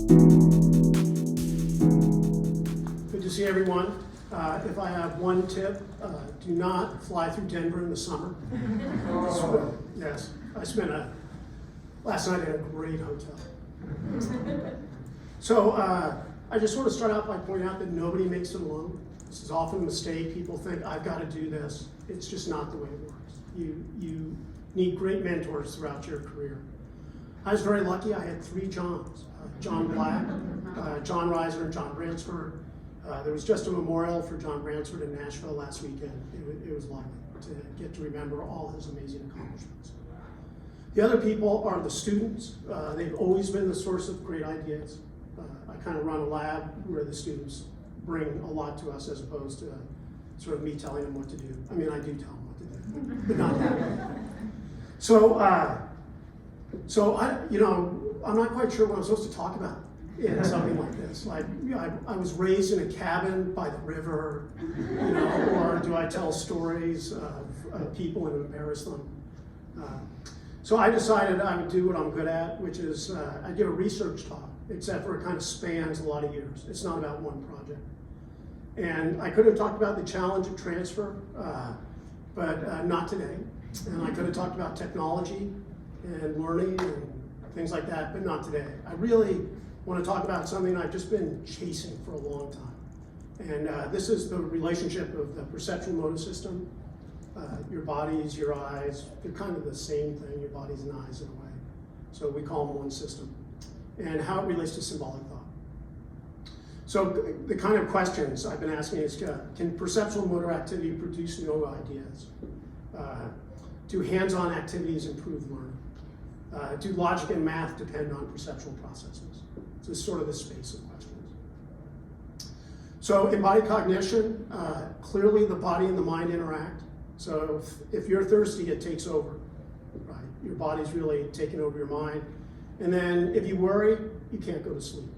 Good to see everyone. If I have one tip, do not fly through Denver in the summer. Yes, last night at a great hotel. So I just want to start out by pointing out that nobody makes it alone. This is often a mistake. People think, I've got to do this. It's just not the way it works. You need great mentors throughout your career. I was very lucky. I had 3 Johns, John Black, John Reiser, and John Bransford. There was just a memorial for John Bransford in Nashville last weekend. It was lovely to get to remember all his amazing accomplishments. The other people are the students. They've always been the source of great ideas. I kind of run a lab where the students bring a lot to us as opposed to sort of me telling them what to do. I mean, I do tell them what to do, but not that. So I'm not quite sure what I'm supposed to talk about in something like this. Like, I was raised in a cabin by the river, or do I tell stories of people and embarrass them? So I decided I would do what I'm good at, which is I give a research talk, except for it kind of spans a lot of years. It's not about one project. And I could have talked about the challenge of transfer, but not today. And I could have talked about technology and learning and things like that, but not today. I really want to talk about something I've just been chasing for a long time. And this is the relationship of the perceptual motor system. Your bodies, your eyes, they're kind of the same thing, your bodies and eyes in a way. So we call them one system. And how it relates to symbolic thought. So the kind of questions I've been asking is, can perceptual motor activity produce new ideas? Do hands-on activities improve learning? Do logic and math depend on perceptual processes? So it's sort of the space of questions. So embodied cognition, clearly the body and the mind interact. So if you're thirsty, it takes over, right? Your body's really taking over your mind. And then if you worry, you can't go to sleep.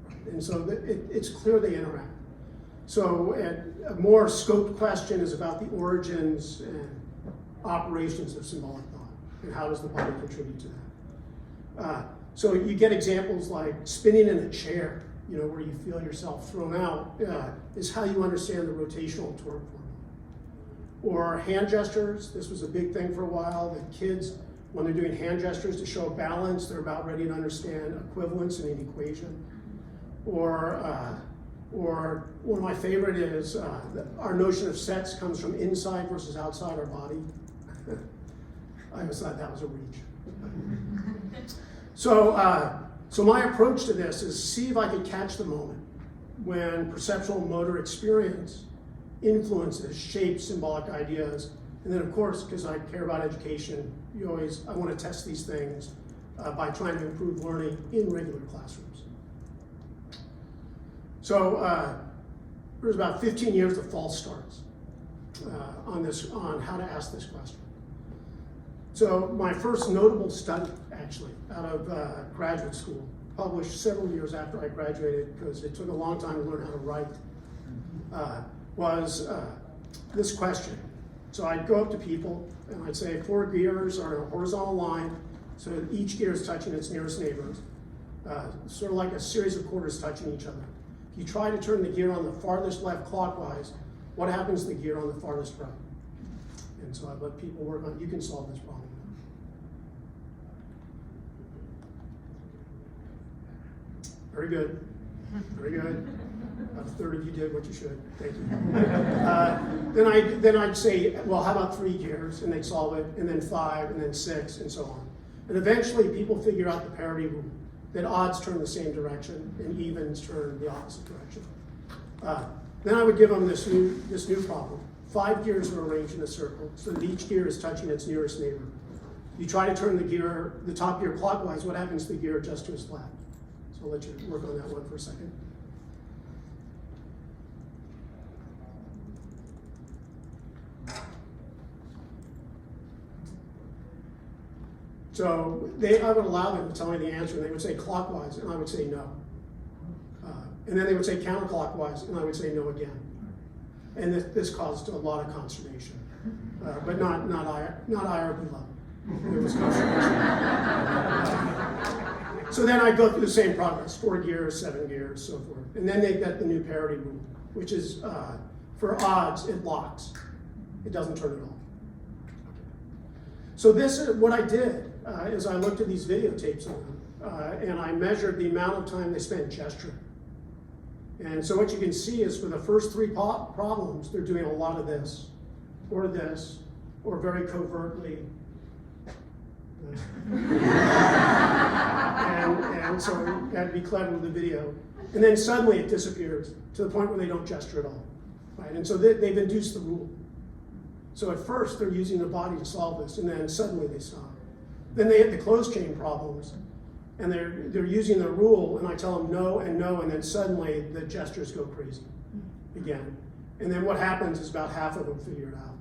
Right? And so it's clear they interact. So a more scoped question is about the origins and operations of symbolic thought, and how does the body contribute to that? So you get examples like spinning in a chair, where you feel yourself thrown out, is how you understand the rotational torque formula. Or hand gestures. This was a big thing for a while. The kids, when they're doing hand gestures to show balance, they're about ready to understand equivalence in an equation. Or one of my favorite is our notion of sets comes from inside versus outside our body. I always thought that was a reach. So my approach to this is see if I can catch the moment when perceptual motor experience influences, shapes symbolic ideas. And then of course, because I care about education, I want to test these things by trying to improve learning in regular classrooms. So there's about 15 years of false starts on how to ask this question. So my first notable study, actually, out of graduate school, published several years after I graduated, because it took a long time to learn how to write, was this question. So I'd go up to people and I'd say 4 gears are in a horizontal line, so each gear is touching its nearest neighbors, sort of like a series of quarters touching each other. If you try to turn the gear on the farthest left clockwise, what happens to the gear on the farthest right? And so I'd let people work on, you can solve this problem. Very good, very good. About a third of you did what you should, thank you. Then I'd say, well, how about 3 gears? And they'd solve it, and then 5, and then 6, and so on. And eventually people figure out the parity rule, that odds turn the same direction, and evens turn the opposite direction. Then I would give them this new problem. 5 gears are arranged in a circle, so that each gear is touching its nearest neighbor. You try to turn the top gear clockwise, what happens to the gear just to its left? So I'll let you work on that one for a second. So I would allow them to tell me the answer, and they would say clockwise, and I would say no. And then they would say counterclockwise, and I would say no again. And this caused a lot of consternation, but not IRB level. It was consternation. So then I go through the same progress, 4 gears, 7 gears, so forth. And then they get the new parity rule, which is for odds, it locks. It doesn't turn it off. So this is what I did, is I looked at these videotapes of them, and I measured the amount of time they spent gesturing. And so what you can see is for the first 3 problems, they're doing a lot of this, or very covertly. and so you had to be clever with the video. And then suddenly it disappears to the point where they don't gesture at all. Right? And so they've induced the rule. So at first they're using their body to solve this, and then suddenly they stop. Then they hit the closed chain problems, and they're using their rule, and I tell them no, and then suddenly the gestures go crazy again. And then what happens is about half of them figure it out,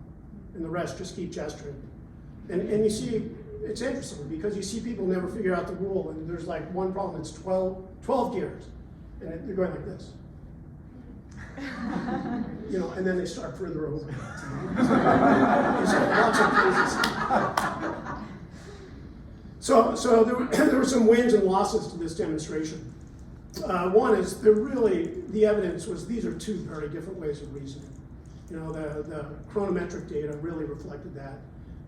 and the rest just keep gesturing. And you see, it's interesting because you see people never figure out the rule, and there's like one problem that's 12 gears, and they're going like this. You know, and then they start further over. So there were some wins and losses to this demonstration. One is the evidence was these are 2 very different ways of reasoning. You know, the chronometric data really reflected that.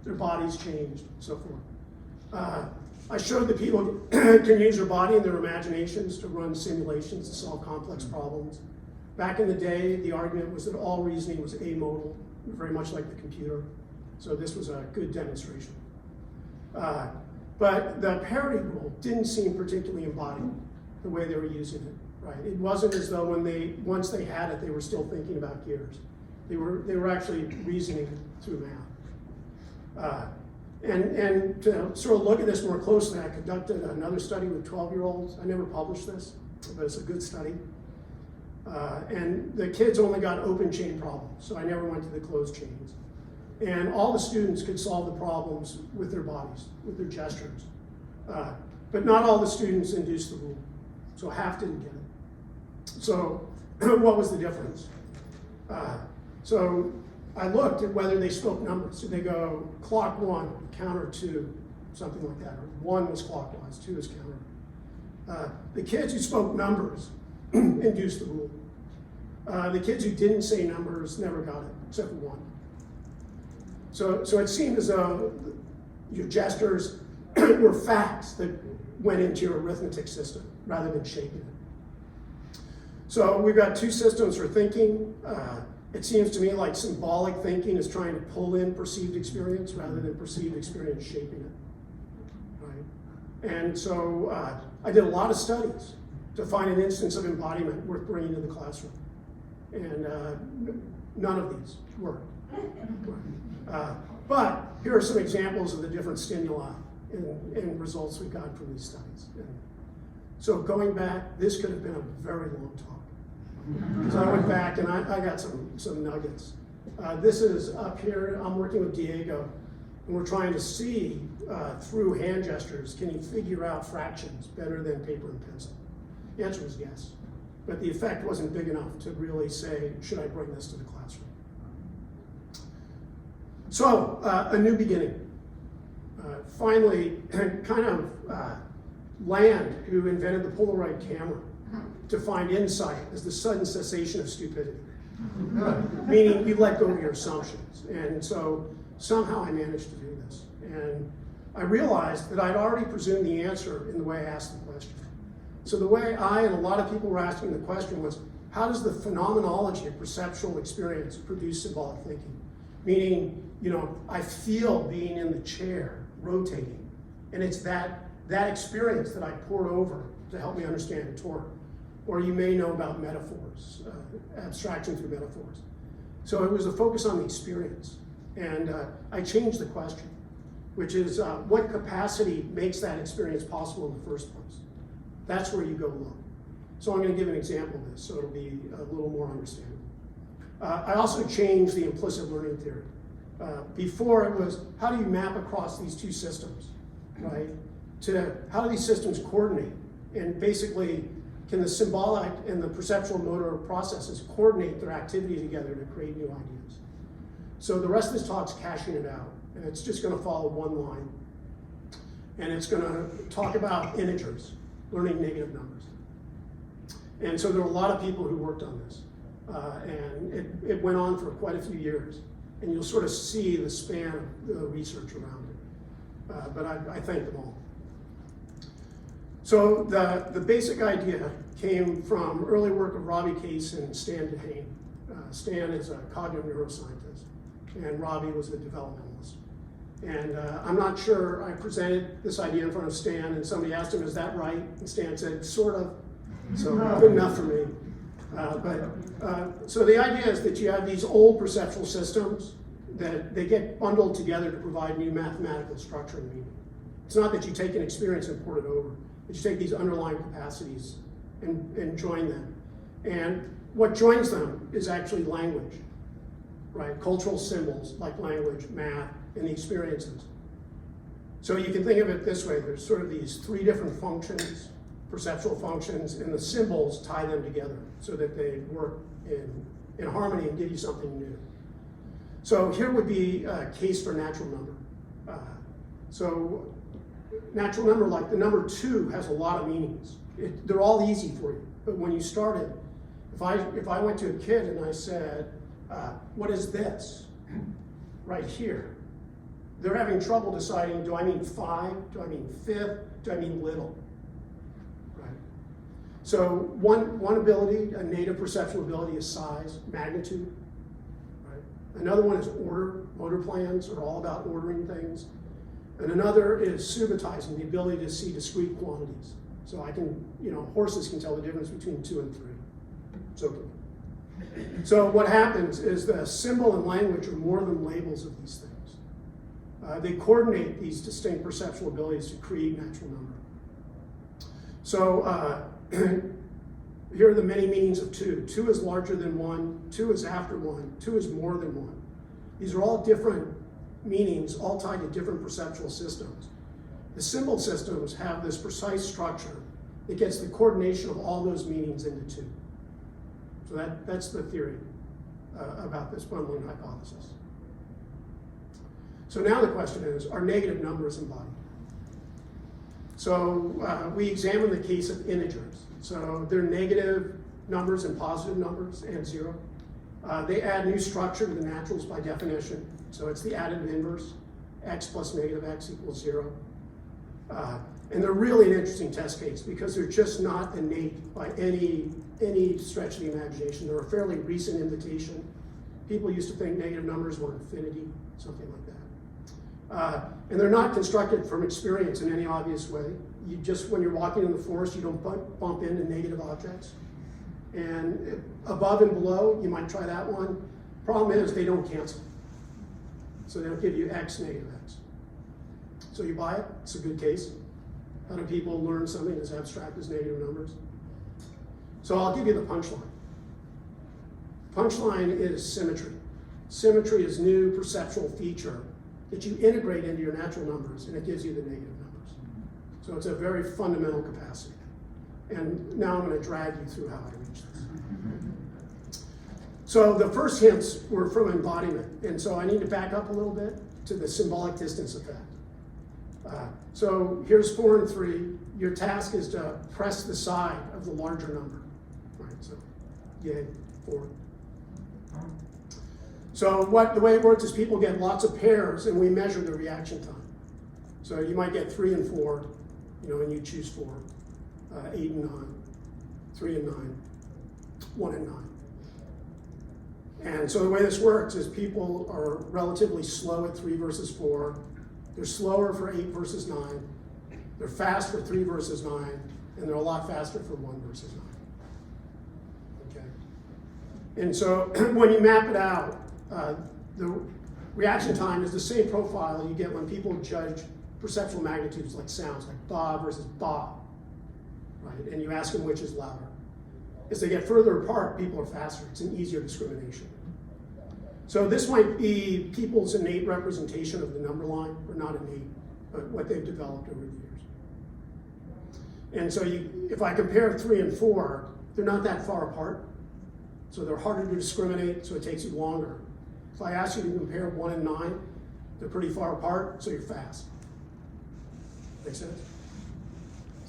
Their bodies changed, so forth. I showed that people can use their body and their imaginations to run simulations to solve complex problems. Back in the day, the argument was that all reasoning was amodal, very much like the computer. So this was a good demonstration. But the parity rule didn't seem particularly embodied the way they were using it. Right? It wasn't as though once they had it, they were still thinking about gears. They were actually reasoning through math. And to sort of look at this more closely, I conducted another study with 12-year-olds. I never published this, but it's a good study. And the kids only got open chain problems, so I never went to the closed chains. And all the students could solve the problems with their bodies, with their gestures. But not all the students induced the rule, so half didn't get it. So what was the difference? So I looked at whether they spoke numbers. Did they go clock 1, counter 2, something like that, or 1 was clockwise, 2 was counter. The kids who spoke numbers induced the rule. The kids who didn't say numbers never got it, except for 1. So it seemed as though your gestures were facts that went into your arithmetic system rather than shaping it. So we've got 2 systems for thinking. It seems to me like symbolic thinking is trying to pull in perceived experience rather than perceived experience shaping it. Right? And so I did a lot of studies to find an instance of embodiment worth bringing to the classroom. And none of these worked. But here are some examples of the different stimuli and results we've gotten from these studies. And so going back, this could have been a very long talk. So I went back and I got some nuggets. This is up here, I'm working with Diego, and we're trying to see through hand gestures, can you figure out fractions better than paper and pencil? The answer was yes, but the effect wasn't big enough to really say, should I bring this to the classroom? So, a new beginning. Finally, kind of Land, who invented the Polaroid camera, to find insight as the sudden cessation of stupidity. Meaning you let go of your assumptions. And so somehow I managed to do this. And I realized that I'd already presumed the answer in the way I asked the question. So the way I and a lot of people were asking the question was, how does the phenomenology of perceptual experience produce symbolic thinking? Meaning, I feel being in the chair, rotating, and it's that experience that I poured over to help me understand torque. Or you may know about metaphors, abstraction through metaphors. So it was a focus on the experience. And I changed the question, which is what capacity makes that experience possible in the first place? That's where you go look. So I'm going to give an example of this so it'll be a little more understandable. I also changed the implicit learning theory. Before it was, how do you map across these 2 systems, right? To how do these systems coordinate? And basically, can the symbolic and the perceptual motor processes coordinate their activity together to create new ideas? So the rest of this talk's cashing it out, and it's just going to follow one line. And it's going to talk about integers. learning negative numbers. And so there were a lot of people who worked on this. And it went on for quite a few years. And you'll sort of see the span of the research around it. But I thank them all. So the basic idea came from early work of Robbie Case and Stan DeHane. Stan is a cognitive neuroscientist, and Robbie was a developmentalist. And I'm not sure, I presented this idea in front of Stan, and somebody asked him, is that right? And Stan said, sort of. So good enough for me. So the idea is that you have these old perceptual systems that they get bundled together to provide new mathematical structure and meaning. It's not that you take an experience and port it over, but you take these underlying capacities and join them. And what joins them is actually language, right? Cultural symbols like language, math, and the experiences. So you can think of it this way, there's sort of these three different functions, perceptual functions, and the symbols tie them together so that they work in harmony and give you something new. So here would be a case for natural number. So natural number, like the number 2, has a lot of meanings. They're all easy for you, but when you started, if I went to a kid and I said, what is this right here? They're having trouble deciding, do I mean 5, do I mean fifth, do I mean little? Right? So one ability, a native perceptual ability, is size, magnitude. Right? Another one is order. Motor plans are all about ordering things. And another is subitizing, the ability to see discrete quantities. So I can, horses can tell the difference between 2 and 3. So what happens is the symbol and language are more than labels of these things. They coordinate these distinct perceptual abilities to create natural number. So here are the many meanings of 2. 2 is larger than 1, 2 is after 1, 2 is more than 1. These are all different meanings, all tied to different perceptual systems. The symbol systems have this precise structure that gets the coordination of all those meanings into 2. So that's the theory about this bundling hypothesis. So now the question is, are negative numbers embodied? So we examine the case of integers. So they're negative numbers and positive numbers and 0. They add new structure to the naturals by definition. So it's the additive inverse, x plus negative x equals 0. And they're really an interesting test case because they're just not innate by any stretch of the imagination. They're a fairly recent invitation. People used to think negative numbers were infinity, something like that. And they're not constructed from experience in any obvious way. You just, when you're walking in the forest, you don't bump into negative objects. And above and below, you might try that one. Problem is, they don't cancel. So they'll give you x, negative x. So you buy it, it's a good case. How do people learn something as abstract as negative numbers? So I'll give you the punchline. Punchline is symmetry. Symmetry is new perceptual feature that you integrate into your natural numbers, and it gives you the negative numbers. So it's a very fundamental capacity. And now I'm going to drag you through how I reach this. So the first hints were from embodiment, and so I need to back up a little bit to the symbolic distance effect. So here's 4 and 3. Your task is to press the side of the larger number. Right, so yay, 4. So the way it works is people get lots of pairs and we measure the reaction time. So you might get 3 and 4, and you choose 4, 8 and 9, 3 and 9, 1 and 9. And so the way this works is people are relatively slow at 3 versus 4. They're slower for 8 versus 9. They're fast for 3 versus 9. And they're a lot faster for 1 versus 9. Okay. And so when you map it out, the reaction time is the same profile you get when people judge perceptual magnitudes like sounds, like ba versus ba, right? And you ask them which is louder. As they get further apart, people are faster. It's an easier discrimination. So this might be people's innate representation of the number line, or not innate, but what they've developed over the years. And so if I compare 3 and 4, they're not that far apart. So they're harder to discriminate, so it takes you longer. If I ask you to compare 1 and 9, they're pretty far apart, so you're fast. Make sense?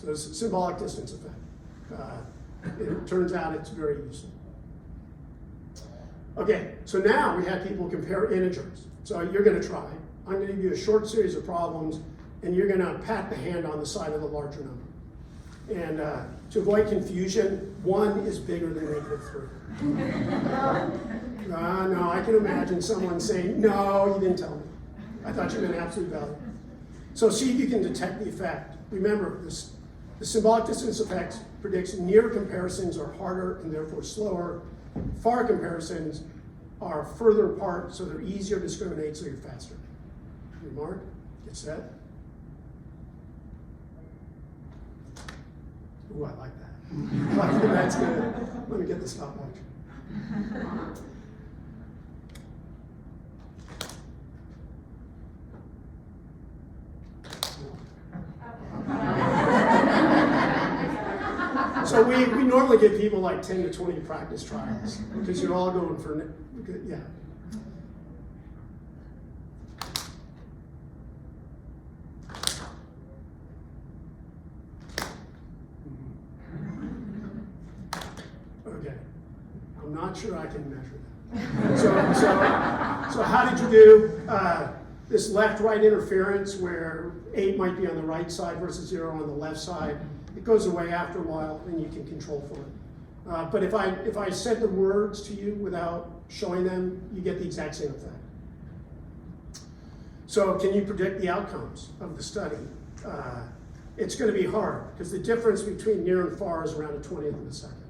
So it's a symbolic distance effect. It turns out it's very useful. Okay, so now we have people compare integers. So you're going to try. I'm going to give you a short series of problems, and you're going to pat the hand on the side of the larger number. And to avoid confusion, 1 is bigger than -3. No, I can imagine someone saying, no, you didn't tell me. I thought you meant absolute value. So see if you can detect the effect. Remember, the symbolic distance effect predicts near comparisons are harder and therefore slower. Far comparisons are further apart, so they're easier to discriminate, so you're faster. Your mark, get set. Ooh, I like that. That's good. Let me get the stopwatch. So we normally give people like 10 to 20 practice trials because you're all going for, yeah. Okay, I'm not sure I can measure that. So how did you do? This left-right interference where 8 might be on the right side versus 0 on the left side. It goes away after a while, and you can control for it. But if I said the words to you without showing them, you get the exact same effect. So can you predict the outcomes of the study? It's going to be hard, because the difference between near and far is around a 20th of a second.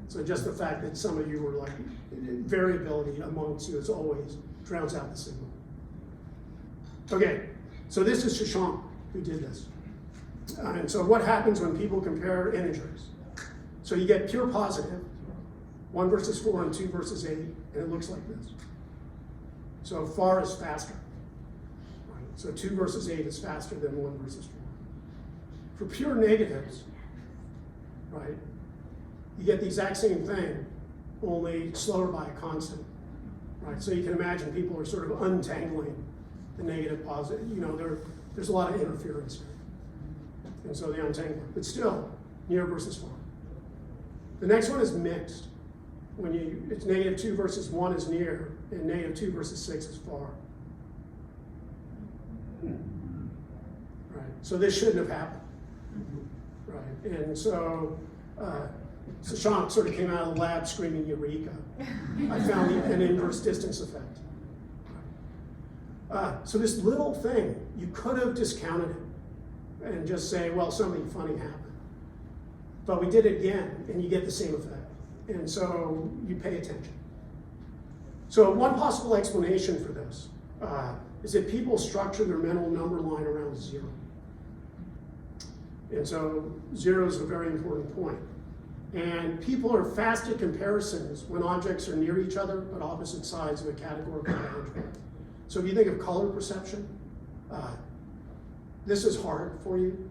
So just the fact that some of you were like, variability amongst you as always drowns out the signal. Okay, so this is Shashank who did this. And so what happens when people compare integers? So you get pure positive, 1 versus 4 and 2 versus 8, and it looks like this. So far is faster. Right? So 2 versus 8 is faster than 1 versus 4. For pure negatives, right, you get the exact same thing, only slower by a constant. Right? So you can imagine people are sort of untangling the negative positive. You know, there's a lot of interference here. And so they untangle it. But still, near versus far. The next one is mixed. It's -2 versus 1 is near, and -2 versus 6 is far. Right. So this shouldn't have happened. Right. And so Shashank sort of came out of the lab screaming eureka. I found an inverse distance effect. So this little thing, you could have discounted it and just say, well, something funny happened. But we did it again, and you get the same effect. And so you pay attention. So one possible explanation for this is that people structure their mental number line around 0. And so 0 is a very important point. And people are fast at comparisons when objects are near each other, but opposite sides of a categorical boundary. So if you think of color perception, this is hard for you.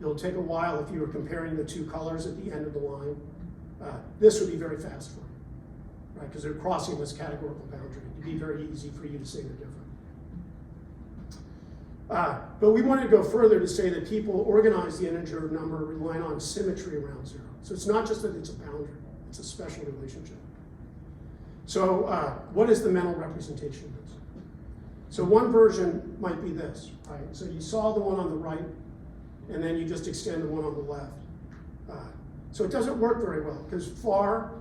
It'll take a while if you were comparing the 2 colors at the end of the line. This would be very fast for you, right? Because they're crossing this categorical boundary. It'd be very easy for you to say they're different. But we wanted to go further to say that people organize the integer number relying on symmetry around 0. So it's not just that it's a boundary, it's a special relationship. So what is the mental representation of this? So one version might be this, right? So you saw the one on the right, and then you just extend the one on the left. So it doesn't work very well, because far,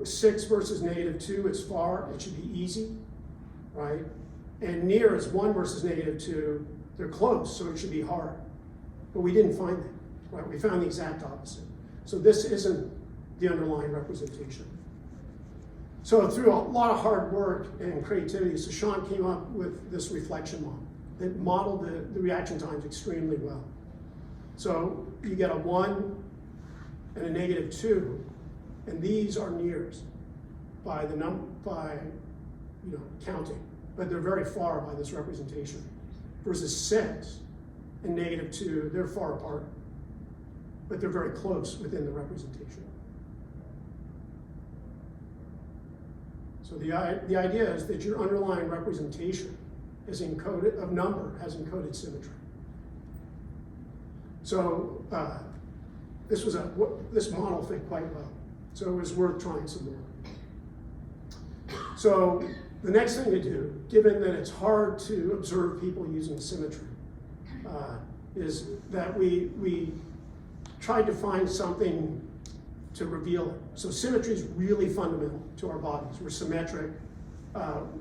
6 versus -2 is far, it should be easy, right? And near is 1 versus -2, they're close, so it should be hard. But we didn't find that, right? We found the exact opposite. So this isn't the underlying representation. So through a lot of hard work and creativity, Shashank came up with this reflection model that modeled the reaction times extremely well. So you get a 1 and a -2, and these are nears by counting, but they're very far by this representation. Versus 6 and -2, they're far apart, but they're very close within the representation. So the idea is that your underlying representation is encoded, of number has encoded symmetry. So this model fit quite well. So it was worth trying some more. So the next thing to do, given that it's hard to observe people using symmetry, is that we tried to find something to reveal it. So symmetry is really fundamental to our bodies. We're symmetric.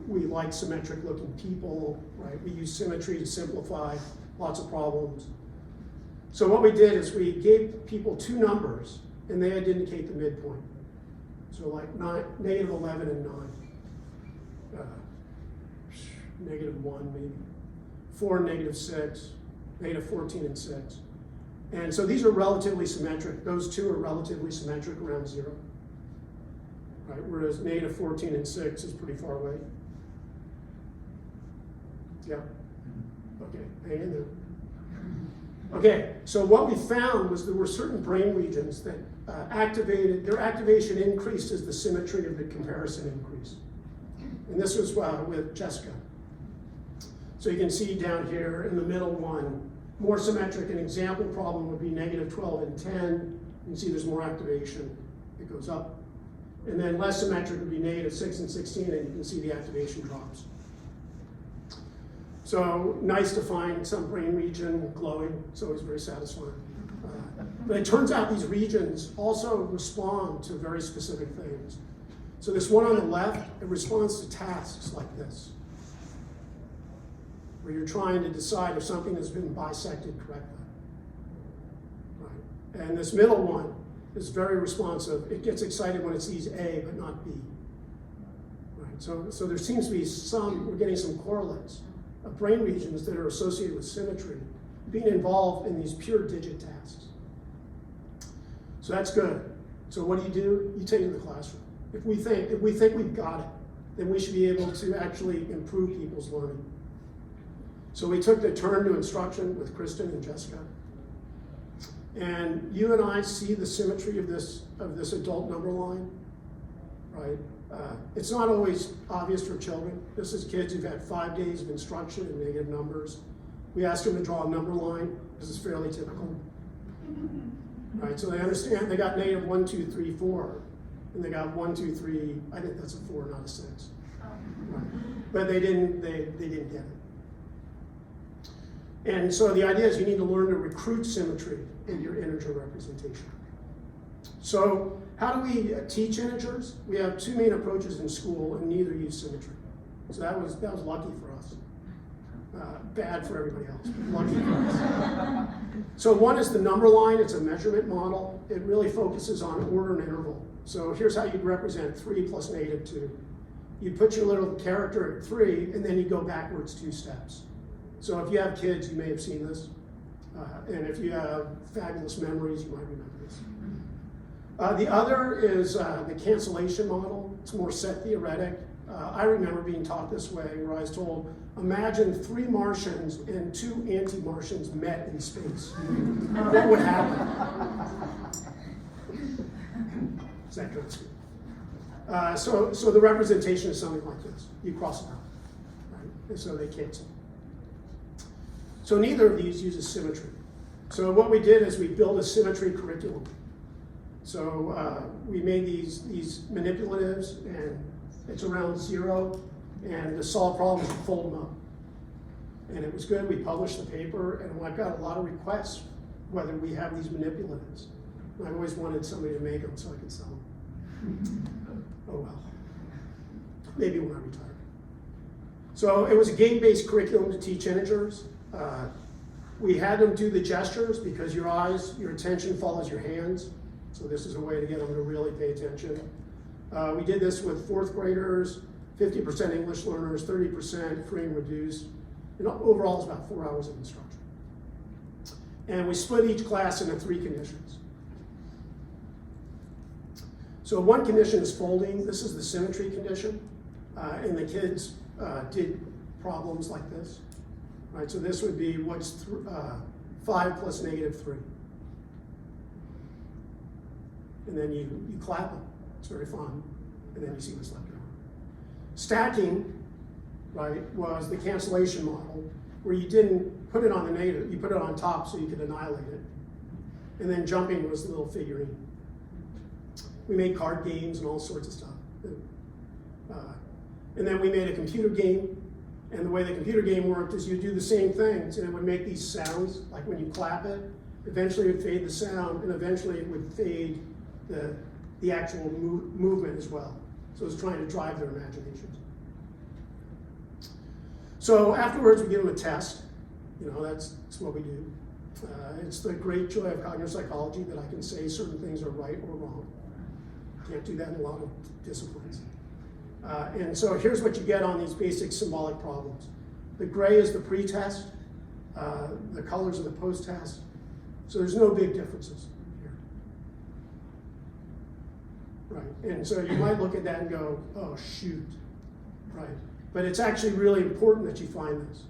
We like symmetric looking people, right? We use symmetry to simplify lots of problems. So what we did is we gave people two numbers, and they had to indicate the midpoint. So like negative 11 and 9. Negative 1 maybe. 4 and negative 6. Negative 14 and 6. And so these are relatively symmetric. Those two are relatively symmetric around 0. Right? Whereas negative 14 and 6 is pretty far away. Yeah. Okay, hang in there. Okay, so what we found was there were certain brain regions that their activation increased as the symmetry of the comparison increased. And this was with Jessica. So you can see down here in the middle one, more symmetric. An example problem would be negative 12 and 10. You can see there's more activation. It goes up. And then less symmetric would be negative 6 and 16, and you can see the activation drops. So nice to find some brain region glowing. It's always very satisfying. But it turns out these regions also respond to very specific things. So this one on the left, it responds to tasks like this, where you're trying to decide if something has been bisected correctly. Right. And this middle one is very responsive. It gets excited when it sees A, but not B. Right. So there seems to be we're getting some correlates of brain regions that are associated with symmetry being involved in these pure digit tasks. So that's good. So what do? You take it to the classroom. If we think we've got it, then we should be able to actually improve people's learning. So we took the turn to instruction with Kristen and Jessica. And you and I see the symmetry of this adult number line, right? It's not always obvious for children. This is kids who've had 5 days of instruction in negative numbers. We asked them to draw a number line. This is fairly typical. Right, so they understand, they got negative 1, 2, 3, 4. And they got 1, 2, 3, I think that's a 4, not a 6. Right. But they didn't get it. And so the idea is you need to learn to recruit symmetry in your integer representation. So how do we teach integers? We have two main approaches in school, and neither use symmetry. So that was lucky for us. Bad for everybody else, but lucky for us. So one is the number line. It's a measurement model. It really focuses on order and interval. So here's how you'd represent 3 plus negative 2. You put your little character at 3, and then you go backwards 2 steps. So if you have kids, you may have seen this. And if you have fabulous memories, you might remember this. The other is the cancellation model. It's more set theoretic. I remember being taught this way, where I was told, imagine 3 Martians and 2 anti-Martians met in space. What would happen? Is that good? So the representation is something like this. You cross it out, right? And so they cancel. So neither of these uses symmetry. So what we did is we built a symmetry curriculum. So we made these manipulatives, and it's around 0, and to solve problems, you fold them up. And it was good. We published the paper, and I've got a lot of requests whether we have these manipulatives. And I've always wanted somebody to make them so I could sell them. Oh well. Maybe when I retire. So it was a game-based curriculum to teach integers. We had them do the gestures because your attention follows your hands. So this is a way to get them to really pay attention. We did this with 4th graders, 50% English learners, 30% free and reduced. And overall, it's about 4 hours of instruction. And we split each class into 3 conditions. So one condition is folding. This is the symmetry condition. And the kids did problems like this. Right, so this would be what's 5 plus negative 3. And then you clap them. It's very fun. And then you see what's left over. Stacking, right, was the cancellation model, where you didn't put it on the negative, you put it on top so you could annihilate it. And then jumping was the little figurine. We made card games and all sorts of stuff. And then we made a computer game. And the way the computer game worked is you do the same things, and it would make these sounds, like when you clap it, eventually it would fade the sound, and eventually it would fade the actual movement as well. So it was trying to drive their imaginations. So afterwards, we give them a test. That's what we do. It's the great joy of cognitive psychology that I can say certain things are right or wrong. Can't do that in a lot of disciplines. And so here's what you get on these basic symbolic problems. The gray is the pre-test, the colors are the post-test. So there's no big differences here. Right, and so you might look at that and go, oh shoot, right? But it's actually really important that you find this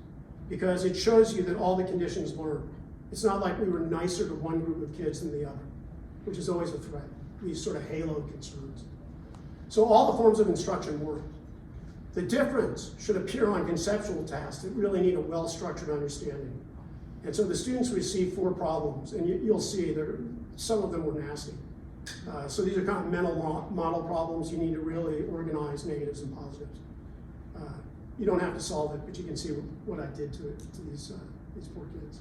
because it shows you that all the conditions learn. It's not like we were nicer to one group of kids than the other, which is always a threat, these sort of halo concerns. So all the forms of instruction work. The difference should appear on conceptual tasks that really need a well-structured understanding. And so the students received 4 problems, and you'll see some of them were nasty. So these are kind of mental model problems. You need to really organize negatives and positives. You don't have to solve it, but you can see what I did to these poor kids.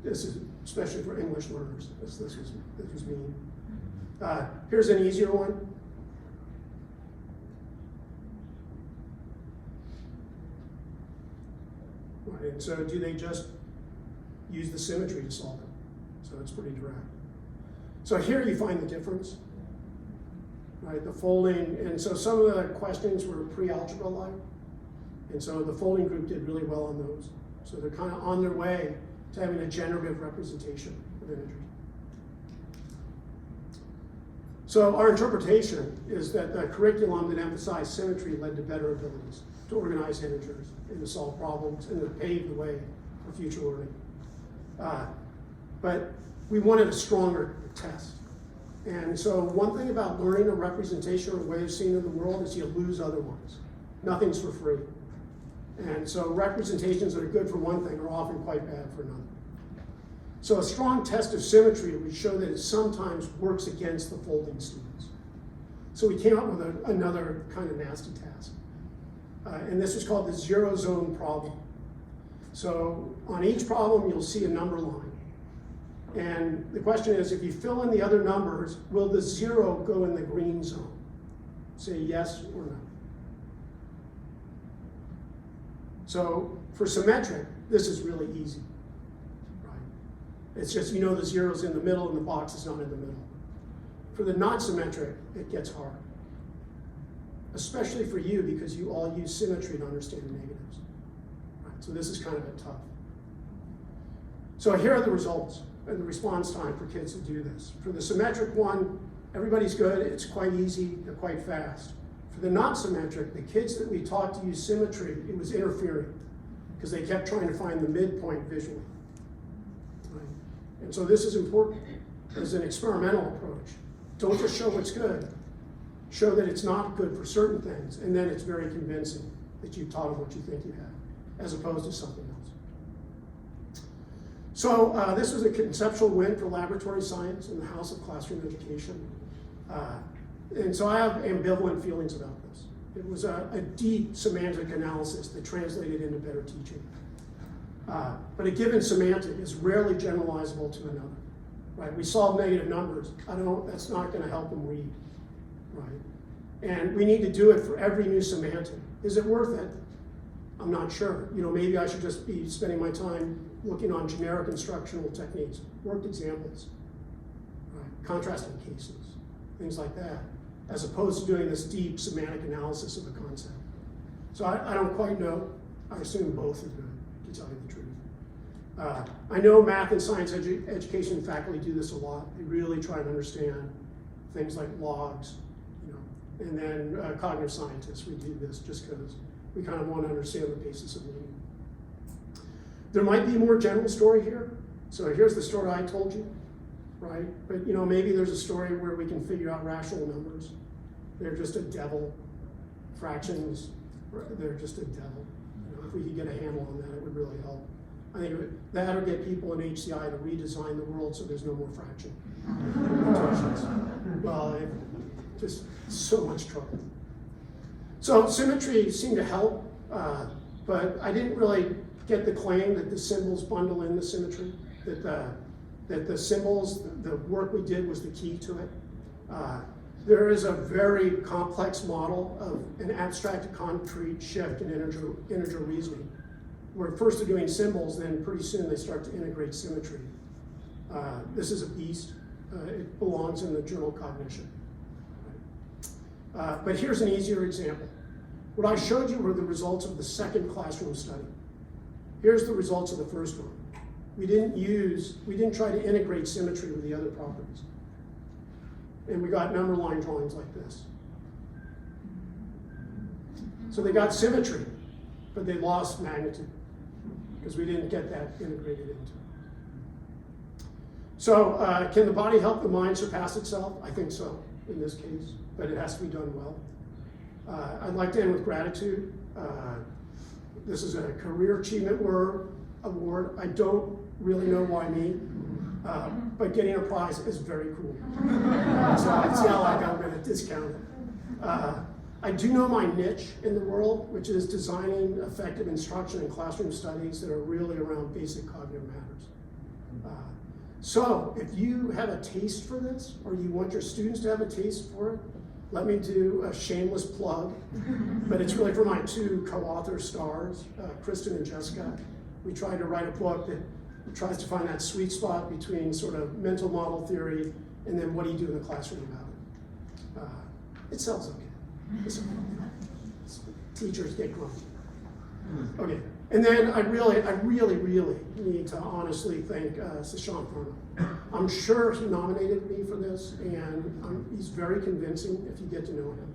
This is especially for English learners. This was mean. Here's an easier one. Right, and so do they just use the symmetry to solve it? So it's pretty direct. So here you find the difference. Right, the folding, and so some of the questions were pre-algebra-like, and so the folding group did really well on those. So they're kind of on their way to having a generative representation of imagery. So our interpretation is that the curriculum that emphasized symmetry led to better abilities to organize integers and to solve problems and to pave the way for future learning. But we wanted a stronger test. And so one thing about learning a representation or a way of seeing the world is you lose other ones. Nothing's for free. And so representations that are good for one thing are often quite bad for another. So a strong test of symmetry would show that it sometimes works against the folding students. So we came up with another kind of nasty task. And this was called the zero zone problem. So on each problem, you'll see a number line. And the question is, if you fill in the other numbers, will the 0 go in the green zone? Say yes or no. So for symmetric, this is really easy, right? It's just, the 0's in the middle and the box is not in the middle. For the not symmetric, it gets hard. Especially for you, because you all use symmetry to understand negatives. Right? So this is kind of a tough. So here are the results and the response time for kids to do this. For the symmetric one, everybody's good, it's quite easy, they're quite fast. For the not symmetric, the kids that we taught to use symmetry, it was interfering because they kept trying to find the midpoint visually. Right? And so this is important as an experimental approach. Don't just show what's good, show that it's not good for certain things, and then it's very convincing that you've taught them what you think you have, as opposed to something else. So this was a conceptual win for laboratory science in the House of Classroom Education. And so I have ambivalent feelings about this. It was a deep semantic analysis that translated into better teaching. But a given semantic is rarely generalizable to another. Right? We solve negative numbers. That's not going to help them read. Right? And we need to do it for every new semantic. Is it worth it? I'm not sure. Maybe I should just be spending my time looking on generic instructional techniques, worked examples, right? Contrasting cases, things like that, as opposed to doing this deep semantic analysis of a concept. So I don't quite know. I assume both are good, to tell you the truth. I know math and science education faculty do this a lot. They really try to understand things like logs, and then cognitive scientists, we do this just because we kind of want to understand the basis of meaning. There might be a more general story here. So here's the story I told you, right? But maybe there's a story where we can figure out rational numbers. They're just a devil, fractions, they're just a devil. You know, if we could get a handle on that, it would really help. I think that would get people in HCI to redesign the world so there's no more fraction. Well, just so much trouble. So symmetry seemed to help, but I didn't really get the claim that the symbols bundle in the symmetry, that the symbols, the work we did was the key to it. There is a very complex model of an abstract to concrete shift in integer reasoning, where first they're doing symbols, then pretty soon they start to integrate symmetry. This is a beast. It belongs in the journal Cognition. But here's an easier example. What I showed you were the results of the second classroom study. Here's the results of the first one. We didn't try to integrate symmetry with the other properties. And we got number line drawings like this. So they got symmetry, but they lost magnitude because we didn't get that integrated into it. So can the body help the mind surpass itself? I think so in this case, but it has to be done well. I'd like to end with gratitude. This is a Career Achievement Award. I don't really know why me, but getting a prize is very cool. So it's not like I'm going to discount it. I do know my niche in the world, which is designing effective instruction in classroom studies that are really around basic cognitive matters. So if you have a taste for this, or you want your students to have a taste for it, let me do a shameless plug, but it's really for my two co-author stars, Kristen and Jessica. We tried to write a book that tries to find that sweet spot between sort of mental model theory and then what do you do in the classroom about it. It sells okay. Teachers get grumpy. Okay, and then I really need to honestly thank Sashank Farnham. I'm sure he nominated me for this, and he's very convincing if you get to know him.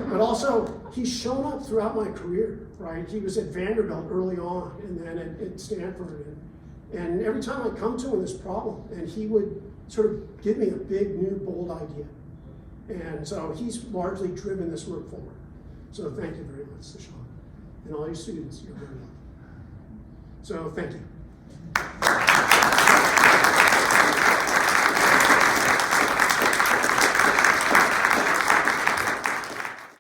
But also, he's shown up throughout my career, right? He was at Vanderbilt early on, and then at Stanford. And every time I come to him with this problem, and he would sort of give me a big, new, bold idea. And so he's largely driven this work forward. So thank you very much, Sashank. And all your students, you're very welcome. So thank you.